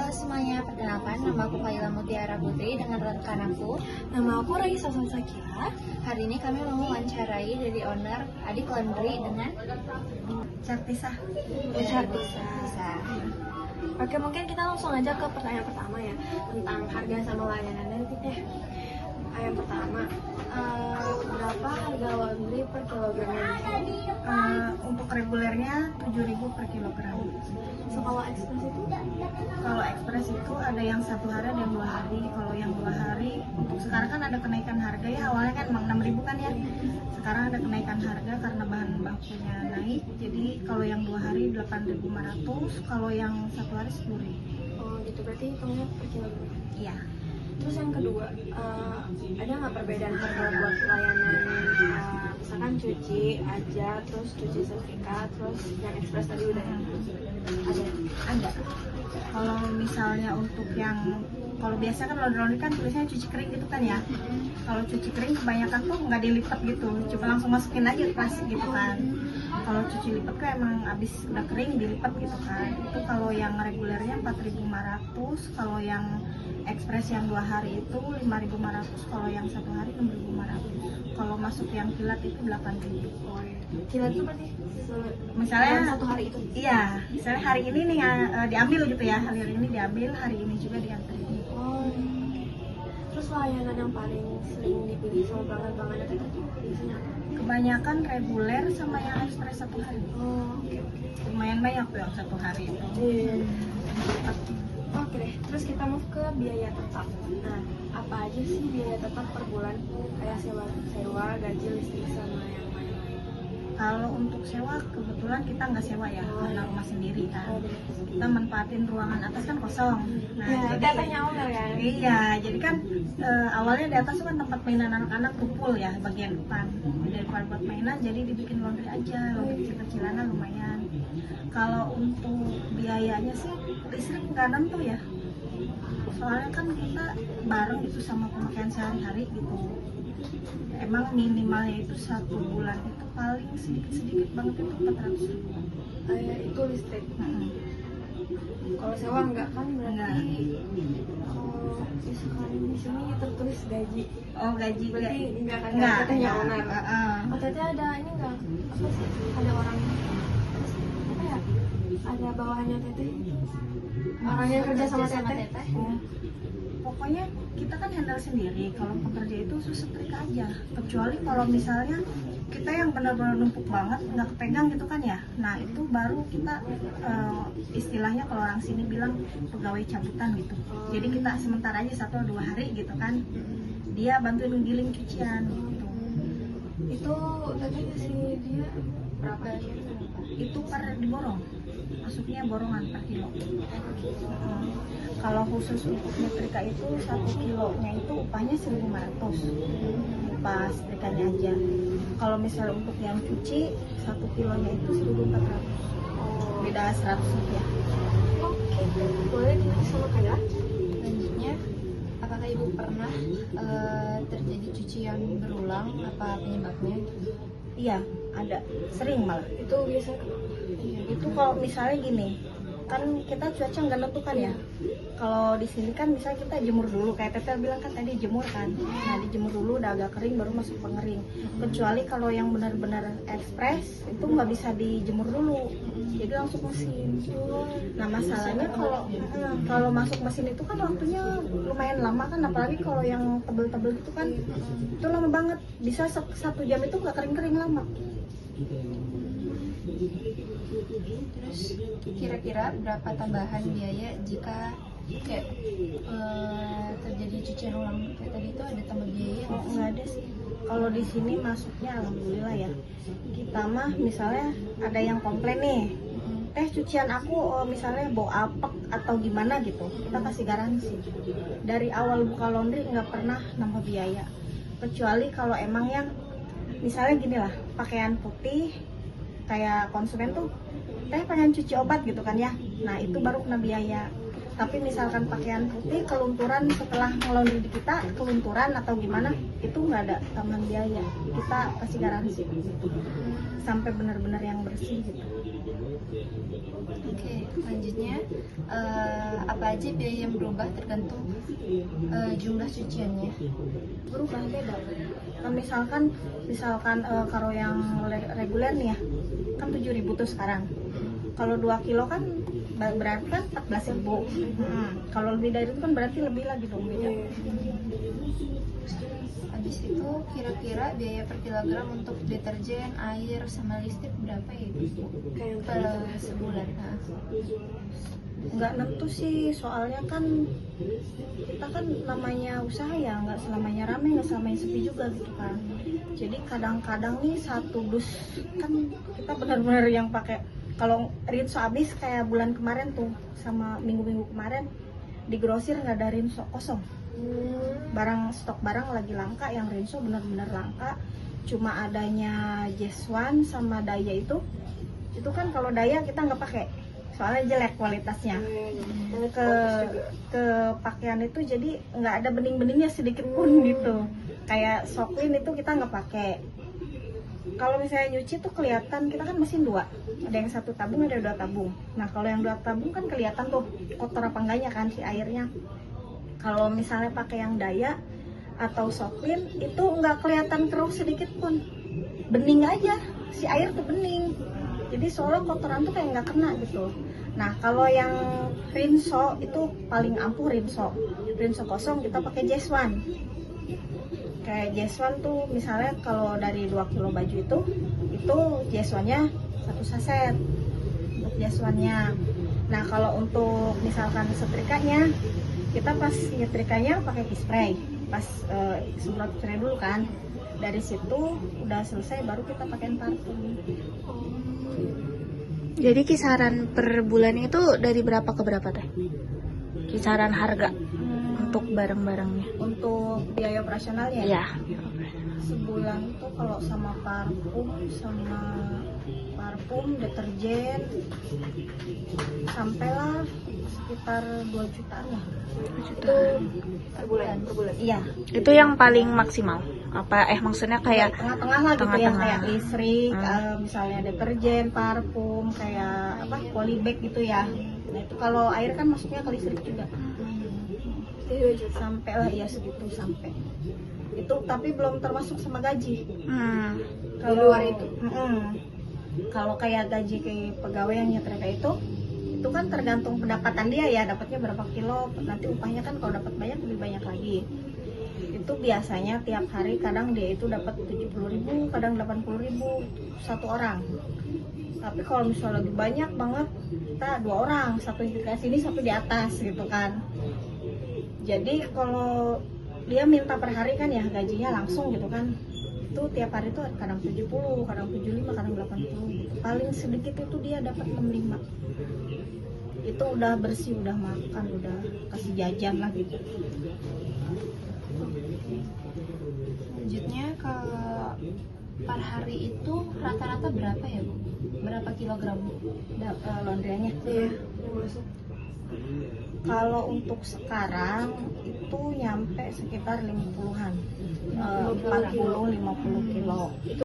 semuanya, perkenalkan nama aku Kaila Mutiara Putri dengan rekan aku. Nama aku Raisa Sakira. Hari ini kami mau mewawancarai dari owner Adik Laundry dengan Cartisa. Cartisa. Oke, mungkin kita langsung aja ke pertanyaan pertama ya, tentang harga sama layanannya nanti. Yang pertama, berapa harga laundry per kilogramnya? Untuk regulernya 7.000 per kilogram. So, kalau ekspres itu? Kalau ekspres itu ada yang 1 hari, ada yang 2 hari. Kalau yang 2 hari, untuk sekarang kan ada kenaikan harga ya. Awalnya kan emang 6.000 kan ya. Sekarang ada kenaikan harga karena bahan bakunya naik. Jadi kalau yang 2 hari 8.500, kalau yang 1 hari 10.000. Oh gitu, berarti hitungnya per kilogram. Iya. Terus yang kedua, ada nggak perbedaan harga buat layanan misalkan cuci aja, terus cuci setrika, terus yang ekspres tadi udah Ada. Kalau misalnya untuk yang biasa kan laundry kan tulisnya cuci kering gitu kan ya. Kalau cuci kering kebanyakan tuh nggak dilipat gitu, cuma langsung masukin aja ke plastik gitu kan. Kalau cuci lipat kan emang abis udah kering dilipat gitu kan. Itu kalau yang regulernya 4.500, kalau yang ekspres yang 2 hari itu 5.500, kalau yang 1 hari 6.500. Kalau masuk yang kilat itu 8.000. kilat itu berarti Misalnya 1 hari itu? Iya, misalnya hari ini nih diambil gitu ya, hari ini diambil, hari ini juga diantar. Oh, terus layanan yang paling sering dipilih sama pelanggan-pelanggan itu biasanya apa? Kebanyakan reguler sama yang ekspres 1 hari. Oh, oke. Lumayan banyak tuh yang 1 hari itu. Oke deh, terus kita move ke biaya tetap. Nah, apa aja sih biaya tetap per bulan? Kayak sewa, gaji, listrik, sama yang lain-lain. Kalau untuk sewa, kebetulan kita nggak sewa ya, karena rumah sendiri kan. Kita manfaatin ruangan atas kan kosong. Nah, Ya, jadi datanya owner kan? Iya, jadi kan awalnya di atas tuh kan tempat mainan anak-anak kumpul ya, bagian depan. Daripada buat mainan, jadi dibikin laundry aja, laundry kecil-kecilanan lumayan. Kalau untuk biayanya sih, listrik nggak nentu ya. Soalnya kan kita bareng itu sama pemakaian sehari-hari gitu. Emang minimalnya itu 1 bulan itu paling sedikit-sedikit banget itu 400.000. Itu listrik. Kalau sewa enggak kan berarti kalau misalkan di sini tertulis gaji. Oh, gaji Berarti enggak kan Enggak, katanya enggak. owner. Oh, ternyata ada ini enggak? Apa sih? Ada orang apa ya? Ada bawahannya teteh. Orang yang kerja sama teteh. Pokoknya kita kan handle sendiri. Kalau pekerja itu setrika aja. Kecuali kalau misalnya kita yang benar-benar numpuk banget, nggak kepegang gitu kan ya. Nah itu baru kita istilahnya kalau orang sini bilang pegawai cabutan gitu. Jadi kita sementara aja 1 atau 2 hari gitu kan. Dia bantuin ngegiling cucian gitu. Itu tadi kasih dia berapa? Itu per diborong, masuknya borongan per kilo. Kalau khusus untuk nyetrika itu 1 kilonya itu upahnya 1.500, upah setrikanya aja. Kalau misalnya untuk yang cuci 1 kilonya itu 1.400, beda 100 rupiah. Oke, boleh dinanya sama kayak? Selanjutnya, apakah ibu pernah terjadi cucian berulang? Apa penyebabnya? Iya, ada, sering malah. Itu biasa Itu kalau misalnya gini, kan kita cuaca nggak nentu kan ya. Kalau di sini kan misalnya kita jemur dulu, kayak Teteh bilang kan tadi jemur kan. Nah dijemur dulu udah agak kering baru masuk pengering. Kecuali kalau yang benar-benar ekspres itu nggak bisa dijemur dulu, jadi langsung mesin. Nah masalahnya kalau masuk mesin itu kan waktunya lumayan lama kan, apalagi kalau yang tebel-tebel gitu kan itu lama banget, bisa 1 jam itu nggak kering-kering lama. Terus kira-kira berapa tambahan biaya jika kayak terjadi cucian ulang kayak tadi itu, ada tambah biaya? Oh, nggak ada sih. Kalau di sini masuknya alhamdulillah ya. Kita mah misalnya ada yang komplain nih, teh cucian aku misalnya bau apek atau gimana gitu, kita kasih garansi. Dari awal buka laundry nggak pernah nambah biaya. Kecuali kalau emang yang misalnya gini lah, pakaian putih kayak konsumen tuh teh pengen cuci obat gitu kan ya, nah itu baru kena biaya. Tapi misalkan pakaian putih kelunturan setelah ngelondri di kita, kelunturan atau gimana, itu nggak ada tambahan biaya. Kita kasih garansi sampai benar-benar yang bersih gitu. Oke, selanjutnya apa aja biaya yang berubah tergantung jumlah cuciannya? Berubah beda. Nah, misalkan kalau yang reguler nih ya, kan 7.000 tuh sekarang. Kalau 2 kilo kan berarti kan 14.000. Kalau lebih dari itu kan berarti lebih lagi dong beda. Habis itu kira-kira biaya per kilogram untuk deterjen, air, sama listrik berapa ya Ibu? Per sebulan? Nah. Nggak nentu sih, soalnya kan kita kan namanya usaha ya, nggak selamanya rame, nggak selamanya sepi juga gitu kan. Jadi kadang-kadang nih satu dus kan kita benar-benar yang pakai. Kalau rinso habis kayak bulan kemarin tuh sama minggu-minggu kemarin di grosir nggak ada rinso, kosong. Stok barang lagi langka, yang rinso benar-benar langka. Cuma adanya Jeswan sama Daya itu kan kalau Daya kita nggak pakai, soalnya jelek kualitasnya. Ke pakaian itu jadi nggak ada bening-beningnya sedikit pun gitu. Kayak Soklin itu kita nggak pakai. Kalau misalnya nyuci tuh kelihatan, kita kan mesin 2, ada yang 1 tabung, ada 2 tabung. Nah kalau yang 2 tabung kan kelihatan tuh kotor apa enggaknya kan si airnya. Kalau misalnya pakai yang Daya atau Soklin itu nggak kelihatan keruh sedikit pun, bening aja, si air tuh bening. Jadi soalnya kotoran tuh kayak nggak kena gitu. Nah kalau yang rinso itu paling ampuh rinso kosong kita pakai Jeswan. Kayak Jeswan tuh misalnya kalau dari 2 kilo baju itu Jeswannya 1 saset untuk Jeswannya. Nah kalau untuk misalkan setrikanya, kita pas nyetrikanya pakai spray, pas semprot spray dulu kan. Dari situ udah selesai baru kita pakai parfum. Jadi kisaran per bulan itu dari berapa ke berapa teh? Kisaran harga untuk barang-barangnya? Untuk biaya operasionalnya? Iya. Sebulan tuh kalau sama parfum, deterjen, sampailah sekitar 2 jutaan lah. 2 jutaan per bulan. Iya. Itu yang paling maksimal? Apa maksudnya kayak tengah-tengah lah gitu, yang kayak tengah-tengah. listrik, misalnya deterjen, parfum, kayak polybag gitu ya. Nah itu kalau air kan masuknya ke listrik juga. Sampai lah ya segitu sampai. Itu tapi belum termasuk sama gaji. Kalau luar itu. Kalau kayak gaji kayak pegawai yang nyetrika itu kan tergantung pendapatan dia ya, dapatnya berapa kilo, nanti upahnya kan kalau dapat banyak lebih banyak lagi. Itu biasanya tiap hari kadang dia itu dapat 70.000, kadang 80.000 satu orang. Tapi kalau misalnya lebih banyak banget, kita 2 orang, satu di sini, satu di atas gitu kan. Jadi kalau dia minta per hari kan ya gajinya langsung gitu kan, itu tiap hari tuh kadang 70, kadang 75, kadang 80 gitu. Paling sedikit itu dia dapat 65. Itu udah bersih, udah makan, udah kasih jajan lah gitu. Selanjutnya kalau per hari itu rata-rata berapa ya Bu? Berapa kilogram Laundrynya? Iya. Kalau untuk sekarang itu nyampe sekitar 50-an, 40-50 kilo.